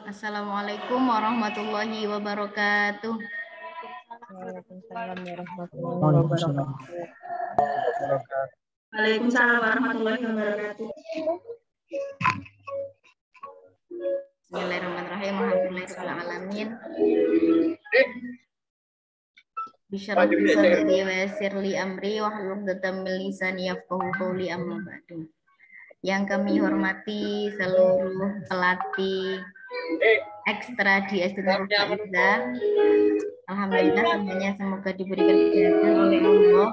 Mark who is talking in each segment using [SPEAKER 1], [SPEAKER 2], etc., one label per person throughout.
[SPEAKER 1] Assalamualaikum warahmatullahi wabarakatuh.
[SPEAKER 2] Waalaikumsalam warahmatullahi wabarakatuh.
[SPEAKER 3] Waalaikumsalam warahmatullahi wabarakatuh.
[SPEAKER 1] Bismillahirrahmanirrahim. Alhamdulillahirabbil alamin. Bishrah li sadri wa yassir li amri wahlul 'uqdatam min lisani yafqahu qawli amma ba'du. Yang kami hormati seluruh pelatih ekstra di SD Nurul Faizah. Alhamdulillah semuanya semoga diberikan kesehatan oleh Allah.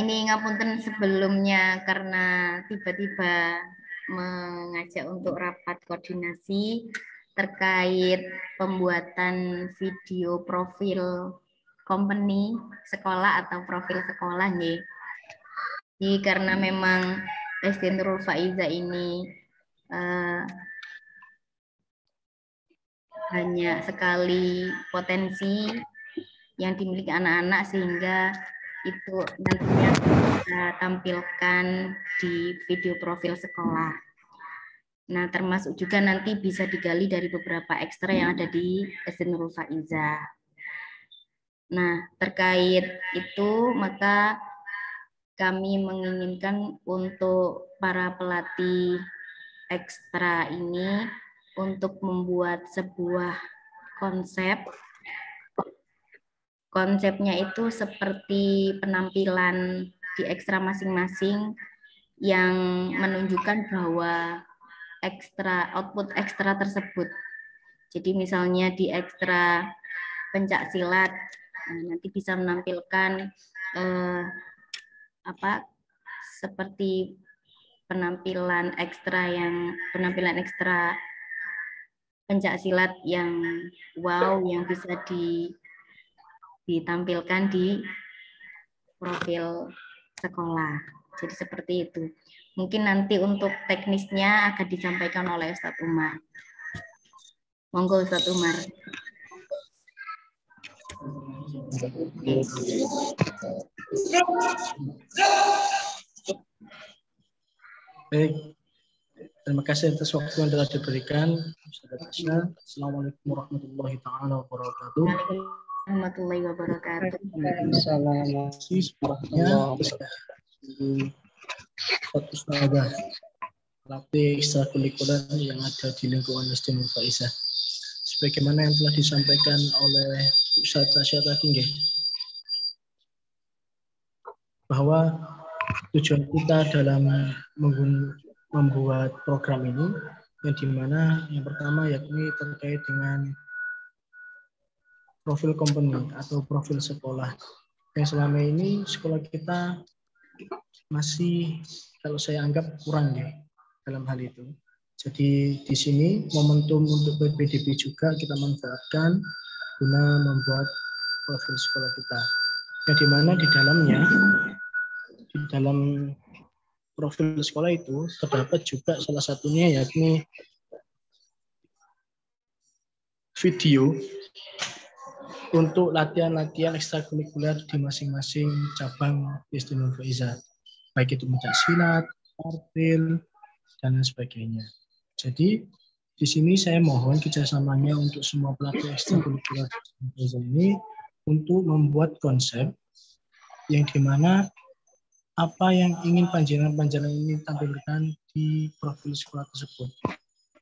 [SPEAKER 1] Ini ngapunten sebelumnya karena tiba-tiba mengajak untuk rapat koordinasi terkait pembuatan video profil company sekolah atau profil sekolah nih. Jadi karena memang SD Nurul Faizah ini banyak sekali potensi yang dimiliki anak-anak sehingga itu nantinya kita tampilkan di video profil sekolah. Nah, termasuk juga nanti bisa digali dari beberapa ekstra yang ada di SD Nurul Faizah. Nah, terkait itu maka kami menginginkan untuk para pelatih ekstra ini untuk membuat sebuah konsep. Konsepnya itu seperti penampilan di ekstra masing-masing yang menunjukkan bahwa output ekstra tersebut. Jadi misalnya di ekstra pencak silat nanti bisa menampilkan seperti penampilan ekstra pencak silat yang wow yang bisa ditampilkan di profil sekolah. Jadi seperti itu. Mungkin nanti untuk teknisnya akan disampaikan oleh Ustadz Umar. Monggo Ustadz Umar.
[SPEAKER 4] Baik, terima kasih atas waktu yang telah diberikan. Assalamualaikum warahmatullahi wabarakatuh.
[SPEAKER 1] Warahmatullahi wabarakatuh.
[SPEAKER 4] Status tenaga pelatih ekstrakurikuler yang ada di lingkungan SD Nurul Faizah. Sebagaimana yang telah disampaikan oleh Ustaz Tasya tadi, bahwa tujuan kita dalam membuat program ini yang dimana yang pertama yakni terkait dengan profil company atau profil sekolah. Yang selama ini sekolah kita masih, kalau saya anggap, kurang ya dalam hal itu. Jadi di sini momentum untuk PPDB juga kita manfaatkan guna membuat profil sekolah kita. Yang dimana di dalamnya, di dalam profil sekolah itu terdapat juga salah satunya yakni video untuk latihan-latihan ekstrakurikuler di masing-masing cabang SD Nurul Faizah, baik itu pencak silat, partil, dan lain sebagainya. Jadi di sini saya mohon kerjasamanya untuk semua pelatih ekstrakurikuler ini untuk membuat konsep yang dimana apa yang ingin panjenengan ini tampilkan di profil sekolah tersebut.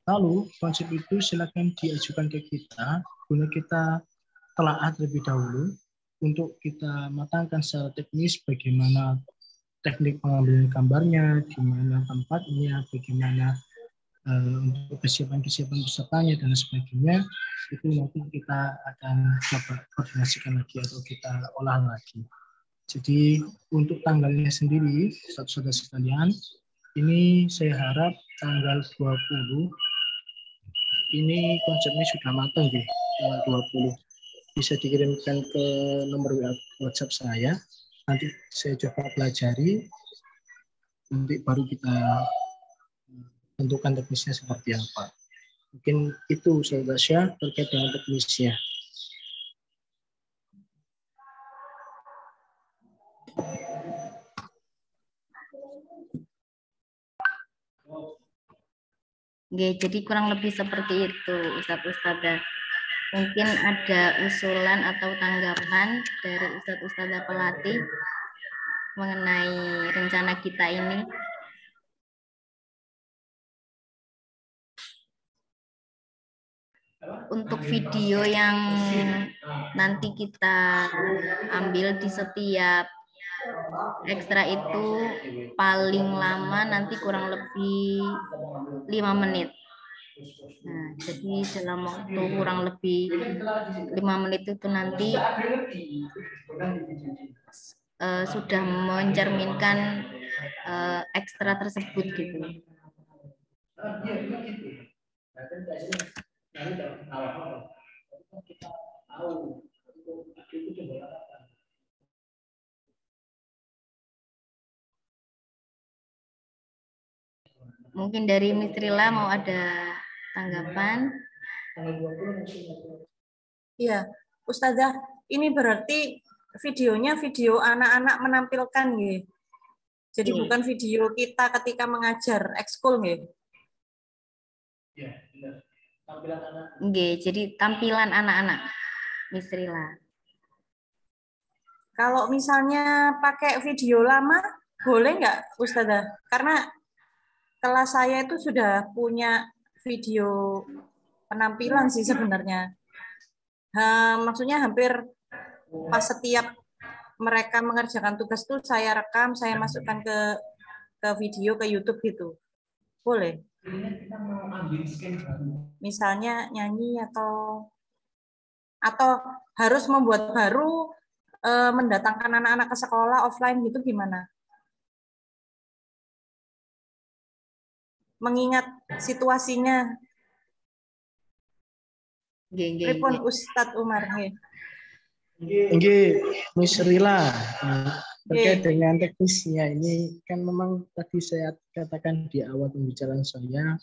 [SPEAKER 4] Lalu konsep itu silakan diajukan ke kita, guna kita telaah terlebih dahulu untuk kita matangkan secara teknis bagaimana teknik pengambilan gambarnya, di mana tempatnya, bagaimana untuk kesiapan pesertanya dan sebagainya. Itu nanti kita akan coba koordinasikan lagi atau kita olah lagi. Jadi untuk tanggalnya sendiri, saudara sekalian, ini saya harap tanggal 20 ini konsepnya sudah matang deh, tanggal 20. Bisa dikirimkan ke nomor WhatsApp saya. Nanti saya coba pelajari, nanti baru kita tentukan teknisnya seperti apa. Mungkin itu saudara Syah terkait dengan teknisnya.
[SPEAKER 1] Oke, jadi kurang lebih seperti itu, Ustadz-Ustadzah. Mungkin ada usulan atau tanggapan dari Ustadz-Ustadzah pelatih mengenai rencana kita ini. Untuk video yang nanti kita ambil di setiap ekstra itu paling lama nanti kurang lebih 5 menit. Nah, jadi dalam waktu kurang lebih 5 menit itu nanti sudah mencerminkan ekstra tersebut gitu. Mungkin dari Mistrila mau ada tanggapan?
[SPEAKER 3] Iya, Ustazah, ini berarti videonya video anak-anak menampilkan nggih. Jadi bukan video kita ketika mengajar ekskul nggih.
[SPEAKER 4] Ya, benar. Tampilan anak.
[SPEAKER 1] Nggih, jadi tampilan anak-anak Mistrila.
[SPEAKER 3] Kalau misalnya pakai video lama, boleh nggak Ustazah? Karena kelas saya itu sudah punya video penampilan sih sebenarnya. Maksudnya hampir pas setiap mereka mengerjakan tugas tuh saya rekam, saya masukkan ke video, ke YouTube gitu. Boleh? Misalnya nyanyi atau harus membuat baru, mendatangkan anak-anak ke sekolah offline gitu gimana? Mengingat situasinya. Pripun Ustadz Umar nggih.
[SPEAKER 4] Nggih, Miss Rila, terkait dengan teknisnya ini kan memang tadi saya katakan di awal pembicaraan saya,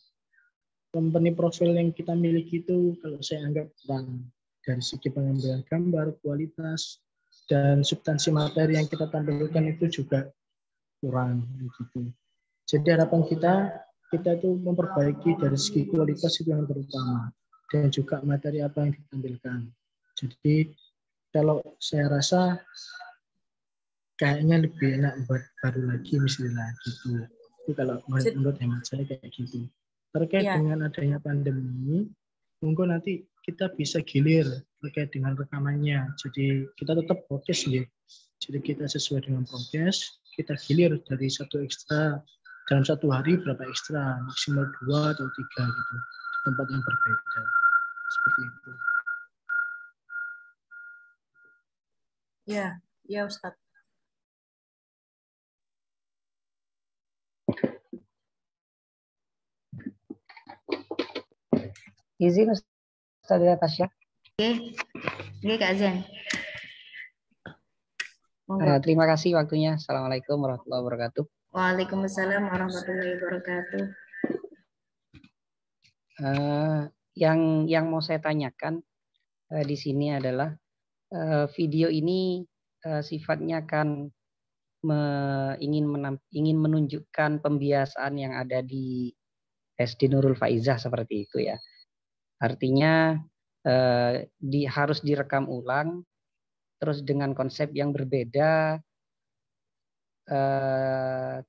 [SPEAKER 4] company profil yang kita miliki itu kalau saya anggap kurang dari segi pengambilan gambar, kualitas, dan substansi materi yang kita tampilkan itu juga kurang gitu. Jadi harapan kita itu memperbaiki dari segi kualitas itu yang terutama dan juga materi apa yang ditampilkan. Jadi kalau saya rasa kayaknya lebih enak buat baru lagi misalnya gitu. Itu kalau menurut hemat saya kayak gitu. Terkait dengan adanya pandemi, mungkin nanti kita bisa gilir terkait dengan rekamannya. Jadi kita tetap prokes ya. Jadi kita sesuai dengan prokes, kita gilir dari satu ekstra dalam satu hari berapa ekstra, maksimal 2 atau 3 gitu, di tempat yang berbeda. Seperti itu.
[SPEAKER 3] Ya, ya Ustadz.
[SPEAKER 2] Izin Ustazah Tasya.
[SPEAKER 1] Oke, Kak Zen.
[SPEAKER 2] Terima kasih waktunya. Assalamualaikum warahmatullahi wabarakatuh.
[SPEAKER 1] Waalaikumsalam warahmatullahi wabarakatuh.
[SPEAKER 2] Yang mau saya tanyakan di sini adalah video ini sifatnya kan ingin menunjukkan pembiasaan yang ada di SD Nurul Faizah seperti itu ya. Artinya harus direkam ulang, terus dengan konsep yang berbeda,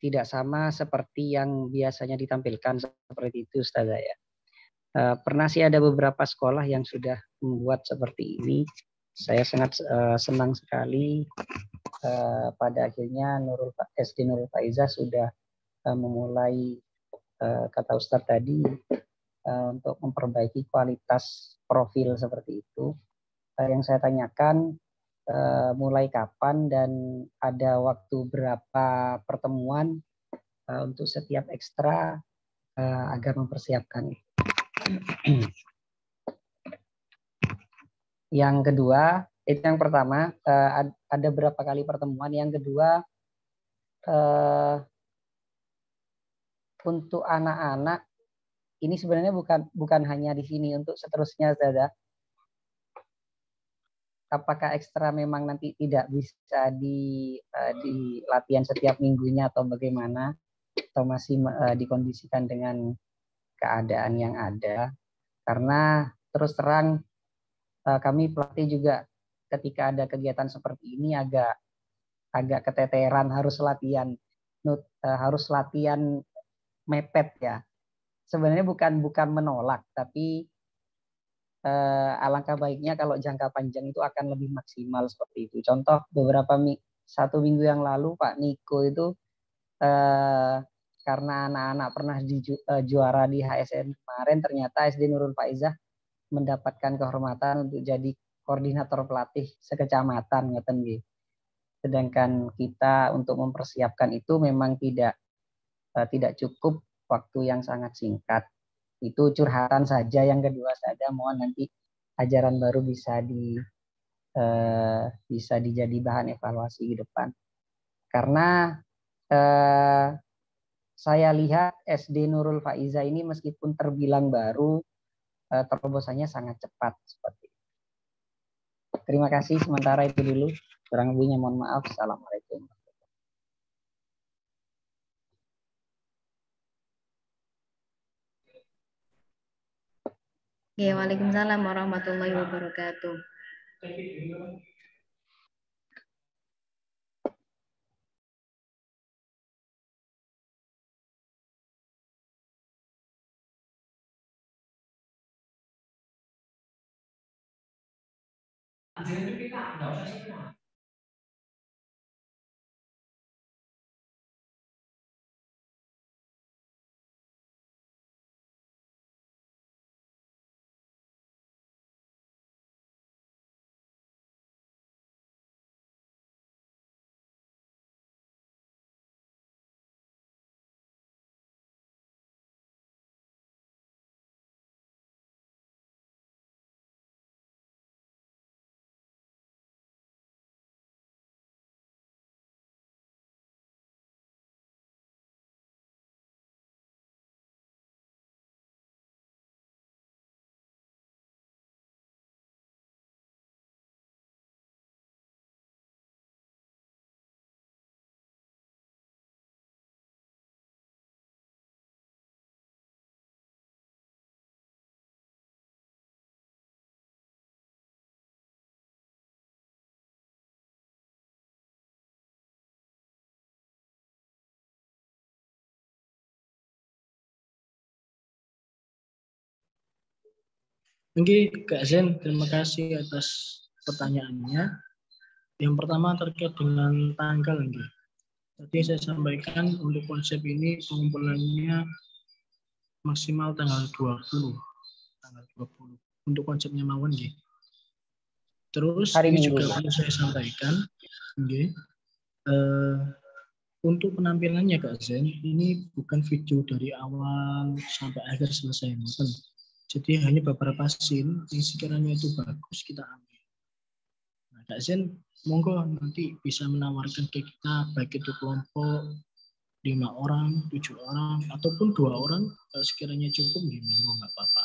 [SPEAKER 2] tidak sama seperti yang biasanya ditampilkan seperti itu, Ustazah ya. Pernah sih ada beberapa sekolah yang sudah membuat seperti ini. Saya sangat senang sekali pada akhirnya SD Nurul Faizah sudah memulai kata Ustadz tadi untuk memperbaiki kualitas profil seperti itu. Yang saya tanyakan mulai kapan dan ada waktu berapa pertemuan untuk setiap ekstra agar mempersiapkan. Yang kedua, itu yang pertama, ada berapa kali pertemuan. Yang kedua, untuk anak-anak ini sebenarnya bukan hanya di sini, untuk seterusnya Zada. Apakah ekstra memang nanti tidak bisa di latihan setiap minggunya atau bagaimana, atau masih dikondisikan dengan keadaan yang ada? Karena terus terang kami pelatih juga ketika ada kegiatan seperti ini agak keteteran, harus latihan mepet ya. Sebenarnya bukan menolak, tapi alangkah baiknya kalau jangka panjang itu akan lebih maksimal seperti itu. Contoh satu minggu yang lalu Pak Niko itu karena anak-anak pernah juara di HSN kemarin, ternyata SD Nurul Faizah mendapatkan kehormatan untuk jadi koordinator pelatih sekecamatan, ngeten nggih. Sedangkan kita untuk mempersiapkan itu memang tidak cukup waktu yang sangat singkat. Itu curhatan saja. Yang kedua saja, mohon nanti ajaran baru bisa dijadi bahan evaluasi ke depan. Karena saya lihat SD Nurul Faiza ini meskipun terbilang baru, terobosannya sangat cepat seperti itu. Terima kasih, sementara itu dulu. Kurang lebihnya mohon maaf. Assalamualaikum.
[SPEAKER 1] Ya, waalaikumsalam warahmatullahi wabarakatuh.
[SPEAKER 4] Oke, Kak Zen, terima kasih atas pertanyaannya. Yang pertama terkait dengan tanggal. Tadi saya sampaikan untuk konsep ini pengumpulannya maksimal tanggal 20. Untuk konsepnya mawon nggih. Terus
[SPEAKER 2] Hari
[SPEAKER 4] ini
[SPEAKER 2] Minggu,
[SPEAKER 4] juga perlu saya sampaikan, nggih. Untuk penampilannya Kak Zen, ini bukan video dari awal sampai akhir selesai. Jadi hanya beberapa scene yang sekiranya itu bagus kita ambil. Nah, Kak Zen, monggo nanti bisa menawarkan ke kita baik itu kelompok 5 orang, 7 orang, ataupun 2 orang, kalau sekiranya cukup, monggo nggak apa-apa.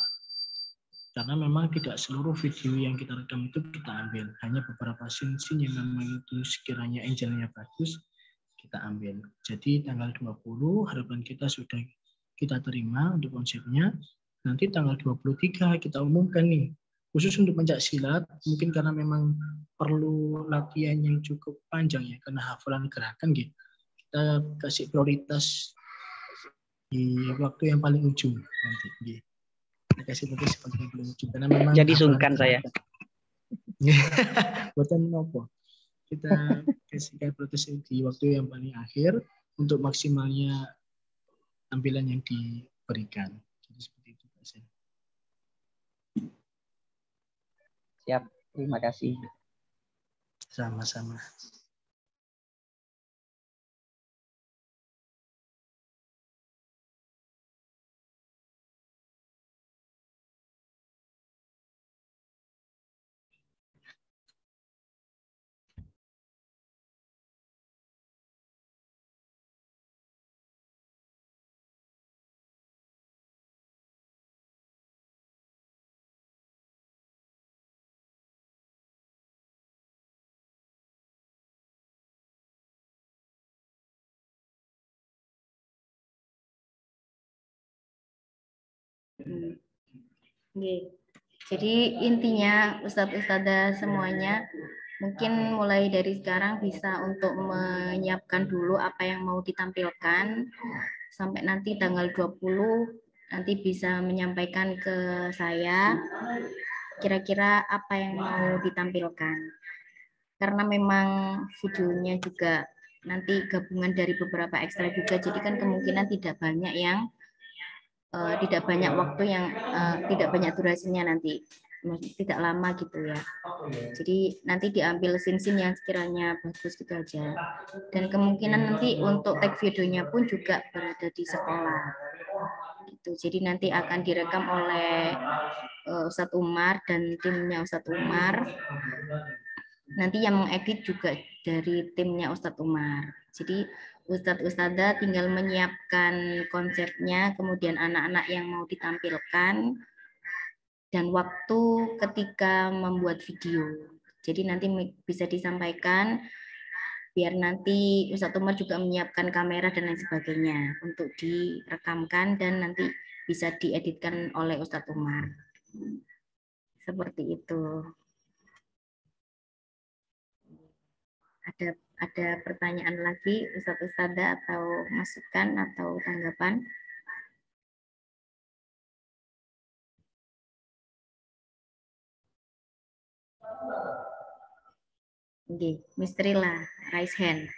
[SPEAKER 4] Karena memang tidak seluruh video yang kita rekam itu kita ambil. Hanya beberapa scene-scene yang memang itu sekiranya angle-nya bagus, kita ambil. Jadi tanggal 20 harapan kita sudah kita terima untuk konsepnya. Nanti tanggal 23 kita umumkan nih. Khusus untuk pencak silat, mungkin karena memang perlu latihan yang cukup panjang ya, karena hafalan gerakan gitu. Kita kasih prioritas di waktu yang paling ujung nanti. Gitu. Kita kasih prioritas yang paling ujung karena memang
[SPEAKER 2] jadi sungkan saya.
[SPEAKER 4] Buatan apa? Kita kasih prioritas di waktu yang paling akhir untuk maksimalnya tampilan yang diberikan. Jadi seperti itu.
[SPEAKER 2] Siap, terima kasih.
[SPEAKER 4] Sama-sama.
[SPEAKER 1] Oke. Jadi intinya Ustadz-Ustadzah semuanya mungkin mulai dari sekarang bisa untuk menyiapkan dulu apa yang mau ditampilkan sampai nanti tanggal 20 nanti bisa menyampaikan ke saya kira-kira apa yang mau ditampilkan. Karena memang videonya juga nanti gabungan dari beberapa ekstra juga, jadi kan kemungkinan tidak banyak yang tidak banyak waktu yang tidak banyak durasinya nanti, tidak lama gitu ya. Jadi nanti diambil scene-scene yang sekiranya bagus gitu aja. Dan kemungkinan nanti untuk tag videonya pun juga berada di sekolah. Gitu. Jadi nanti akan direkam oleh Ustadz Umar dan timnya Ustadz Umar. Nanti yang mengedit juga dari timnya Ustadz Umar. Jadi Ustadz-Ustadzah tinggal menyiapkan konsepnya, kemudian anak-anak yang mau ditampilkan, dan waktu ketika membuat video. Jadi nanti bisa disampaikan, biar nanti Ustadz Umar juga menyiapkan kamera dan lain sebagainya untuk direkamkan dan nanti bisa dieditkan oleh Ustadz Umar. Seperti itu. Ada pertanyaan lagi Ustadz-Ustadzah atau masukan atau tanggapan? Oke, Miss Trila, raise hand.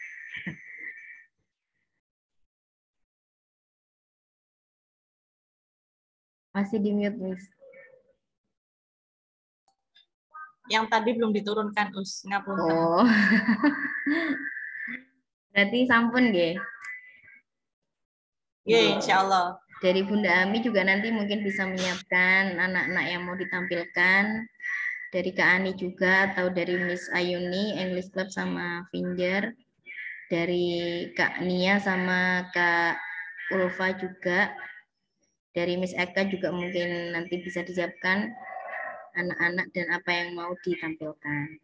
[SPEAKER 1] Masih di mute, Miss.
[SPEAKER 3] Yang tadi belum diturunkan, Us. Ngapunten.
[SPEAKER 1] Oh. Berarti sampun, nggih.
[SPEAKER 3] Iya, insya Allah.
[SPEAKER 1] Dari Bunda Ami juga nanti mungkin bisa menyiapkan anak-anak yang mau ditampilkan. Dari Kak Ani juga, atau dari Miss Ayuni, English Club sama Finger. Dari Kak Nia sama Kak Ulfa juga. Dari Miss Eka juga mungkin nanti bisa disiapkan anak-anak dan apa yang mau ditampilkan.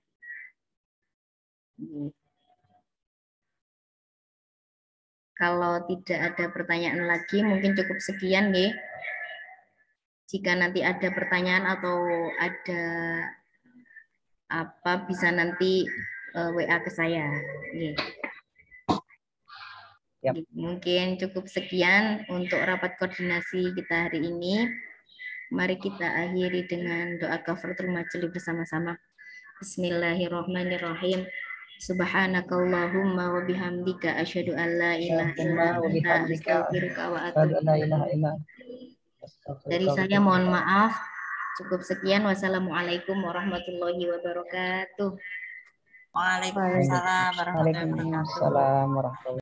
[SPEAKER 1] Kalau tidak ada pertanyaan lagi, mungkin cukup sekian, nggih. Jika nanti ada pertanyaan atau ada apa, bisa nanti WA ke saya. Nggih.
[SPEAKER 2] Yap.
[SPEAKER 1] Mungkin cukup sekian untuk rapat koordinasi kita hari ini. Mari kita akhiri dengan doa kafaratul majelis bersama-sama. Bismillahirrahmanirrahim. Subhanakallahumma wa bihamdika asyhadu an la ilaha illa anta astaghfiruka wa atubu ilaik. Dari saya mohon maaf. Cukup sekian. Wassalamualaikum warahmatullahi wabarakatuh.
[SPEAKER 3] Waalaikumsalam warahmatullahi wabarakatuh.
[SPEAKER 2] Waalaikumsalam warahmatullahi wabarakatuh.